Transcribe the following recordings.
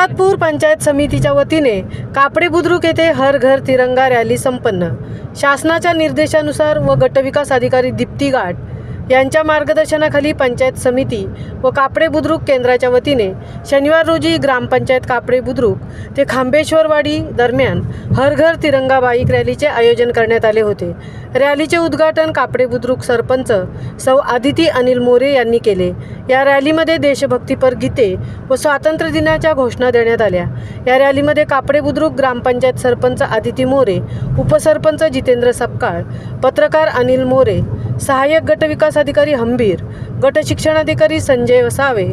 पोलादपूर पंचायत समितीच्या वतीने कापडे बुद्रुक येथे हर घर तिरंगा रॅली संपन्न। शासनाच्या निर्देशानुसार व गटविकास अधिकारी दीप्ती घाट यांच्या मार्गदर्शनाखाली पंचायत समिती व कापडे बुद्रुक केंद्राच्या वतीने शनिवार रोजी ग्रामपंचायत कापडे बुद्रुक ते खांबेश्वरवाडी दरम्यान हर घर तिरंगा बाईक रॅलीचे आयोजन करण्यात आले होते। रॅलीचे उद्घाटन कापडे बुद्रुक सरपंच सौ आदिती अनिल मोरे यांनी केले। या रॅलीमध्ये देशभक्तीपर गीते व स्वातंत्र्य दिनाच्या घोषणा देण्यात आल्या। या रॅलीमध्ये कापडे बुद्रुक ग्रामपंचायत सरपंच आदिती मोरे, उपसरपंच जितेंद्र सपकाळ, पत्रकार अनिल मोरे, सहाय्यक गटविकास अधिकारी हंबीर, गट शिक्षणाधिकारी संजय वसावे,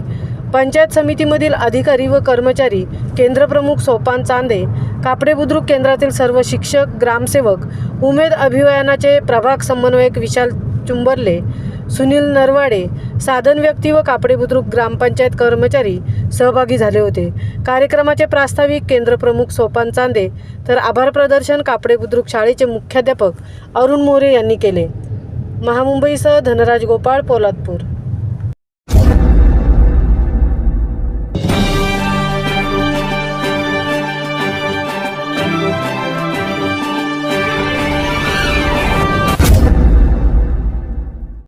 पंचायत समितीमधील अधिकारी व कर्मचारी, केंद्रप्रमुख सोपान चांदे, कापडे बुद्रुक केंद्रातील सर्व शिक्षक, ग्रामसेवक, उमेद अभियानाचे प्रभाग समन्वयक विशाल चुंबरले, सुनील नरवाडे, साधन व्यक्ती व कापडे बुद्रुक ग्रामपंचायत कर्मचारी सहभागी झाले होते। कार्यक्रमाचे प्रास्ताविक केंद्रप्रमुख सोपान चांदे तर आभार प्रदर्शन कापडे बुद्रुक शाळेचे मुख्याध्यापक अरुण मोरे यांनी केले। महामुंबईसह धनराज गोपाळ, पोलादपूर।